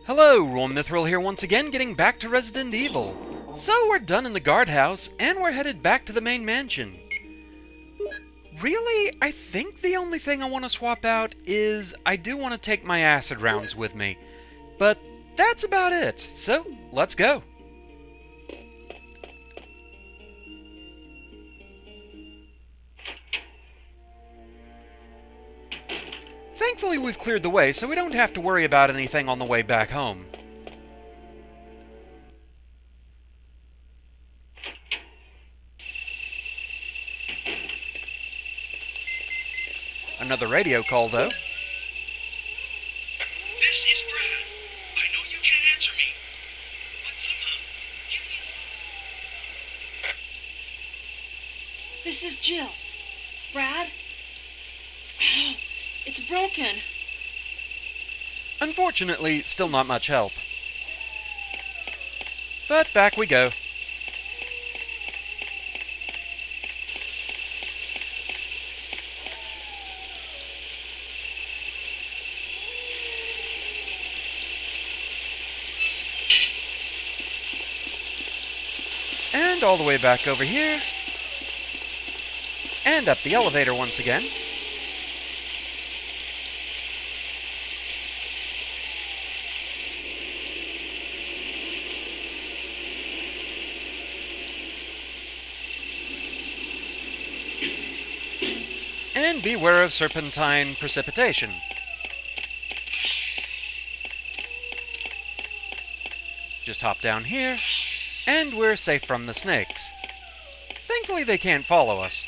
Hello, Ron Mithril here once again, getting back to Resident Evil. So we're done in the Guardhouse, and we're headed back to the main mansion. Really, I think the only thing I want to swap out is I do want to take my acid rounds with me. But that's about it, so let's go. Thankfully we've cleared the way, so we don't have to worry about anything on the way back home. Another radio call, though. This is Brad. I know you can't answer me, but somehow, give me a... This is Jill. Brad? Oh, it's broken. Unfortunately, still not much help. But back we go. And all the way back over here. And up the elevator once again. And beware of serpentine precipitation. Just hop down here, and we're safe from the snakes. Thankfully they can't follow us.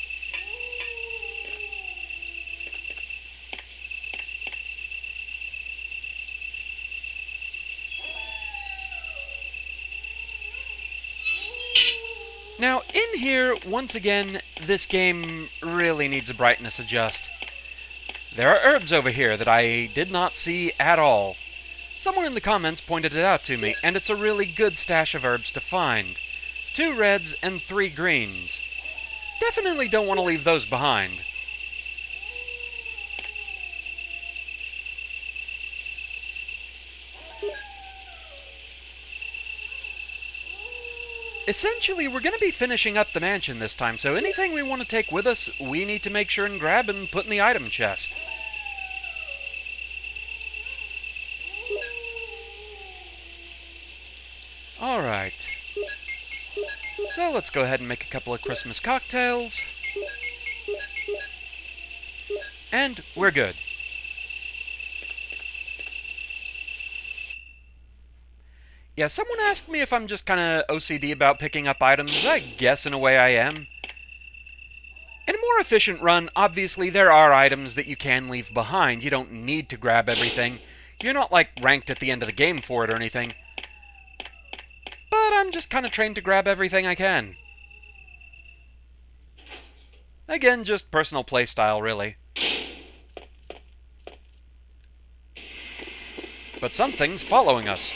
Now, in here, once again, this game really needs a brightness adjust. There are herbs over here that I did not see at all. Someone in the comments pointed it out to me, and it's a really good stash of herbs to find. 2 reds and 3 greens. Definitely don't want to leave those behind. Essentially, we're going to be finishing up the mansion this time, so anything we want to take with us, we need to make sure and grab and put in the item chest. Alright. So let's go ahead and make a couple of Christmas cocktails. And we're good. Yeah, someone asked me if I'm just kind of OCD about picking up items. I guess in a way I am. In a more efficient run, obviously there are items that you can leave behind. You don't need to grab everything. You're not like ranked at the end of the game for it or anything. But I'm just kind of trained to grab everything I can. Again, just personal playstyle, really. But something's following us.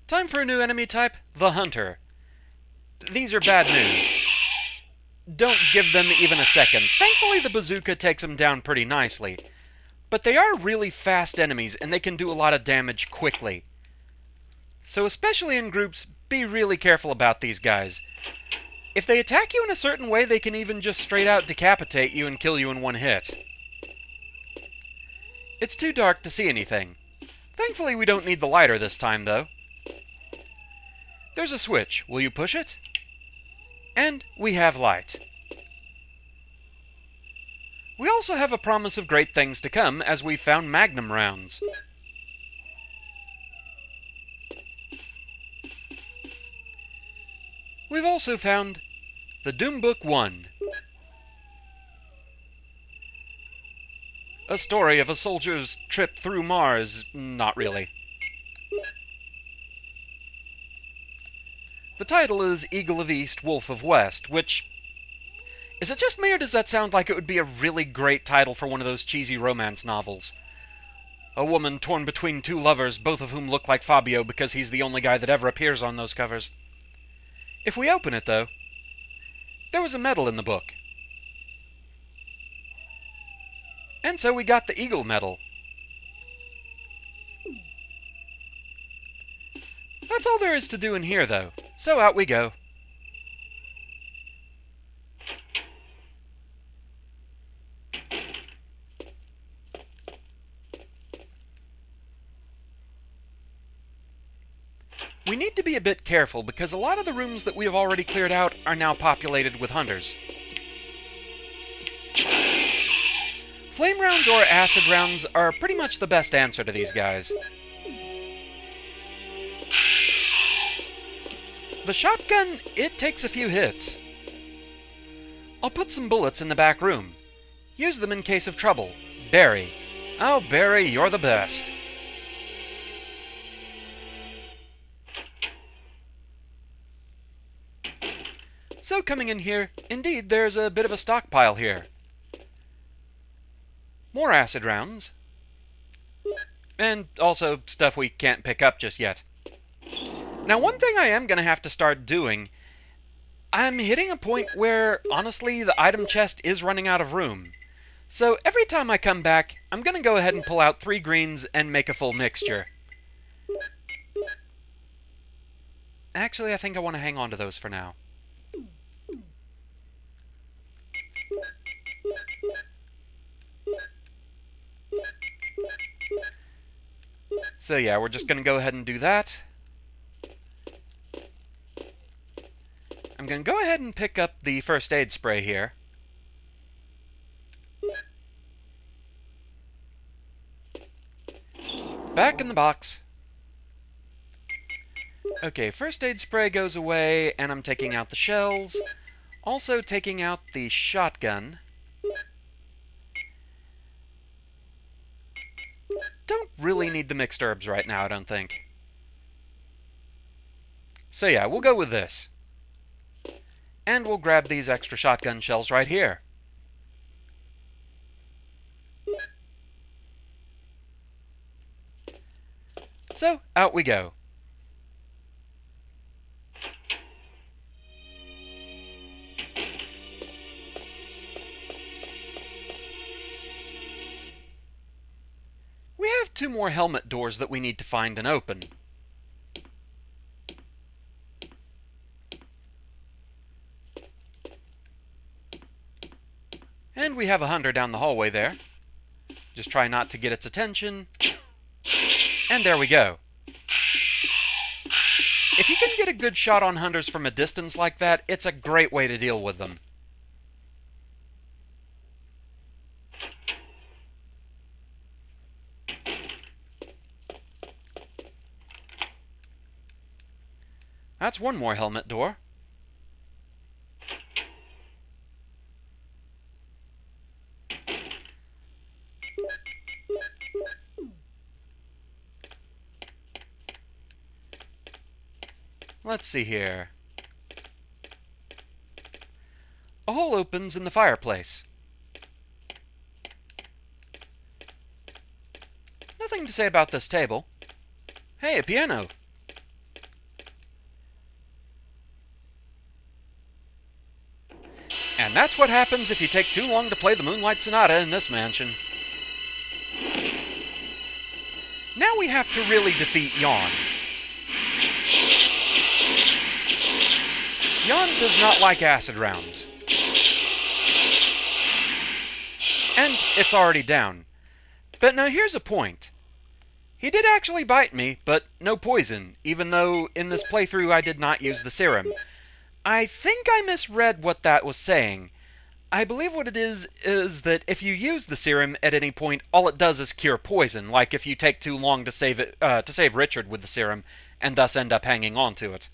Time for a new enemy type, the Hunter. These are bad news. Don't give them even a second. Thankfully the Bazooka takes them down pretty nicely. But they are really fast enemies, and they can do a lot of damage quickly. So especially in groups, be really careful about these guys. If they attack you in a certain way, they can even just straight out decapitate you and kill you in one hit. It's too dark to see anything. Thankfully we don't need the lighter this time, though. There's a switch. Will you push it? And we have light. We also have a promise of great things to come, as we've found magnum rounds. We've also found the Doom Book 1. A story of a soldier's trip through Mars. Not really. The title is Eagle of East, Wolf of West, which... Is it just me, or does that sound like it would be a really great title for one of those cheesy romance novels? A woman torn between two lovers, both of whom look like Fabio because he's the only guy that ever appears on those covers. If we open it, though, there was a medal in the book. And so we got the Eagle medal. That's all there is to do in here, though. So out we go. We need to be a bit careful because a lot of the rooms that we have already cleared out are now populated with hunters. Flame rounds or acid rounds are pretty much the best answer to these guys. The shotgun, it takes a few hits. I'll put some bullets in the back room. Use them in case of trouble. Barry. Oh, Barry, you're the best. So coming in here, indeed, there's a bit of a stockpile here. More acid rounds. And also stuff we can't pick up just yet. Now, one thing I am going to have to start doing, I'm hitting a point where, honestly, the item chest is running out of room. So every time I come back, I'm going to go ahead and pull out 3 greens and make a full mixture. Actually, I think I want to hang on to those for now. So yeah, we're just going to go ahead and do that. I'm going to go ahead and pick up the first aid spray here. Back in the box. Okay, first aid spray goes away, and I'm taking out the shells. Also taking out the shotgun. Don't really need the mixed herbs right now, I don't think. So yeah, we'll go with this. And we'll grab these extra shotgun shells right here. So, out we go. We have 2 more helmet doors that we need to find and open. And we have a hunter down the hallway there. Just try not to get its attention. And there we go. If you can get a good shot on hunters from a distance like that, it's a great way to deal with them. That's 1 more helmet door. Let's see here. A hole opens in the fireplace. Nothing to say about this table. Hey, a piano. And that's what happens if you take too long to play the Moonlight Sonata in this mansion. Now we have to really defeat Yawn. Yawn does not like acid rounds. And it's already down. But now here's a point. He did actually bite me, but no poison, even though in this playthrough I did not use the serum. I think I misread what that was saying. I believe what it is that if you use the serum at any point, all it does is cure poison, like if you take too long to save Richard with the serum, and thus end up hanging on to it.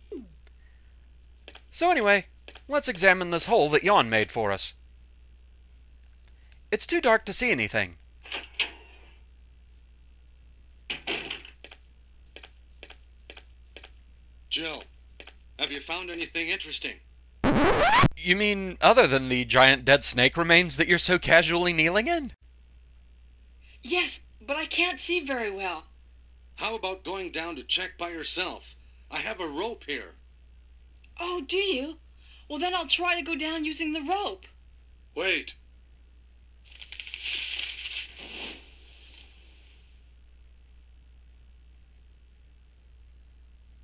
So anyway, let's examine this hole that Yawn made for us. It's too dark to see anything. Jill, have you found anything interesting? You mean other than the giant dead snake remains that you're so casually kneeling in? Yes, but I can't see very well. How about going down to check by yourself? I have a rope here. Oh, do you? Well, then I'll try to go down using the rope. Wait.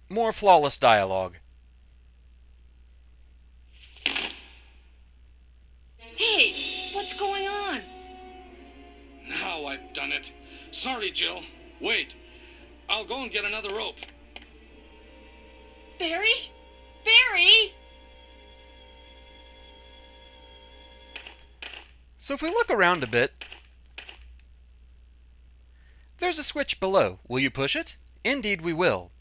More flawless dialogue. Hey, what's going on? Now I've done it. Sorry, Jill. Wait. I'll go and get another rope. Barry? Barry? So if we look around a bit, there's a switch below. Will you push it? Indeed we will.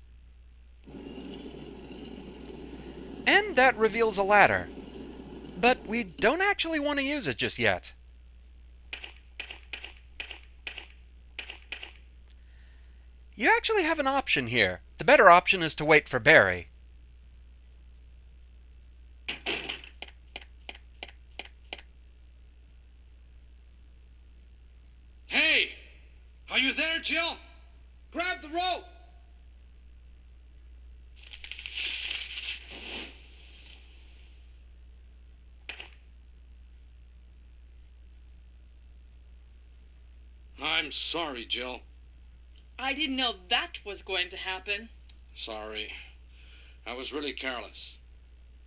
And that reveals a ladder. But we don't actually want to use it just yet. You actually have an option here. The better option is to wait for Barry. Hey! Are you there, Jill? Grab the rope! I'm sorry, Jill. I didn't know that was going to happen. Sorry. I was really careless.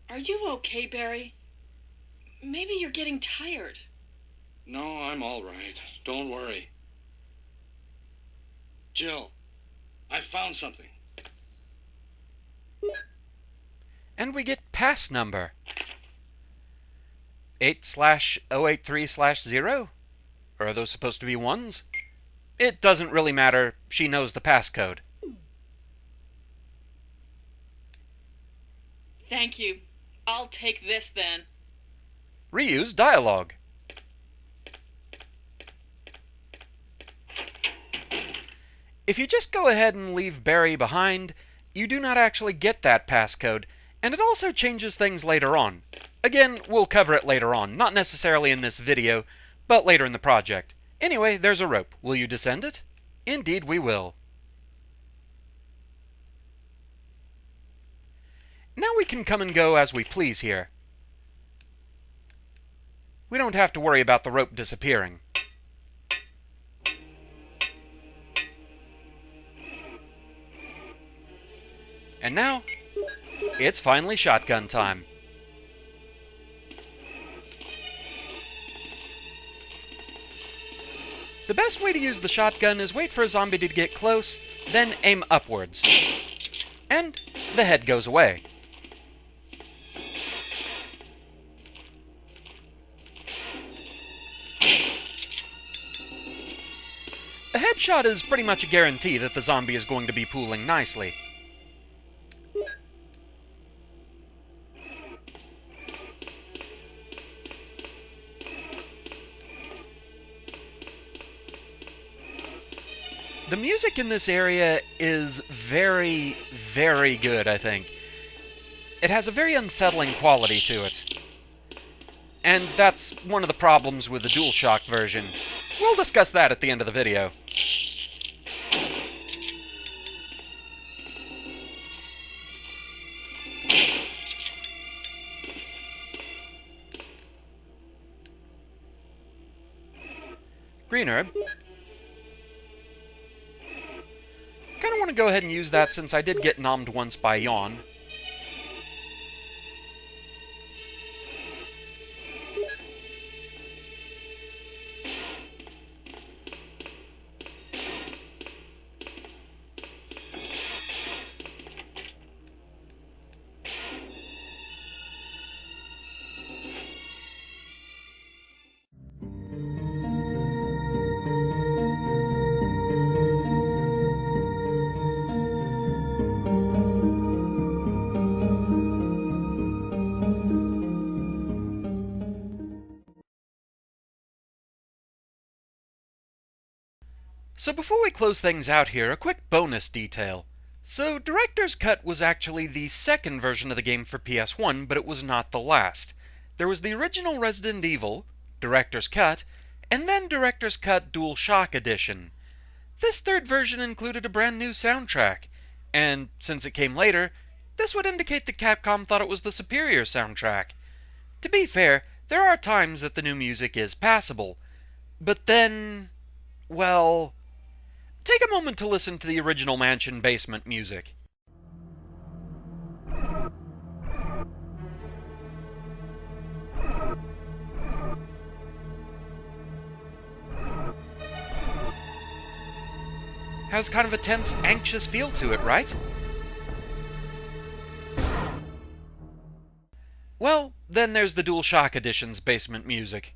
Are you okay, Barry? Maybe you're getting tired. No, I'm all right. Don't worry. Jill, I found something. And we get pass number. 8/083/0? Or are those supposed to be ones? It doesn't really matter. She knows the passcode. Thank you. I'll take this then. Reuse dialogue. If you just go ahead and leave Barry behind, you do not actually get that passcode, and it also changes things later on. Again, we'll cover it later on, not necessarily in this video, but later in the project. Anyway, there's a rope. Will you descend it? Indeed we will. Now we can come and go as we please here. We don't have to worry about the rope disappearing. And now, it's finally shotgun time. The best way to use the shotgun is wait for a zombie to get close, then aim upwards. And the head goes away. A headshot is pretty much a guarantee that the zombie is going to be pooling nicely. The music in this area is very, very good, I think. It has a very unsettling quality to it. And that's one of the problems with the DualShock version. We'll discuss that at the end of the video. Green herb. Kind of want to go ahead and use that since I did get nommed once by Yawn. So before we close things out here, a quick bonus detail. So Director's Cut was actually the second version of the game for PS1, but it was not the last. There was the original Resident Evil, Director's Cut, and then Director's Cut DualShock Edition. This third version included a brand new soundtrack, and since it came later, this would indicate that Capcom thought it was the superior soundtrack. To be fair, there are times that the new music is passable, but then, well, take a moment to listen to the original Mansion basement music. Has kind of a tense, anxious feel to it, right? Well, then there's the DualShock Edition's basement music.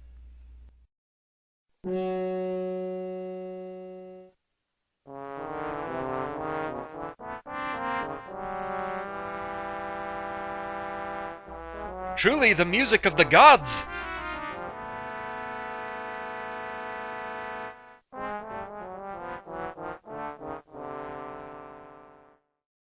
Truly the music of the gods!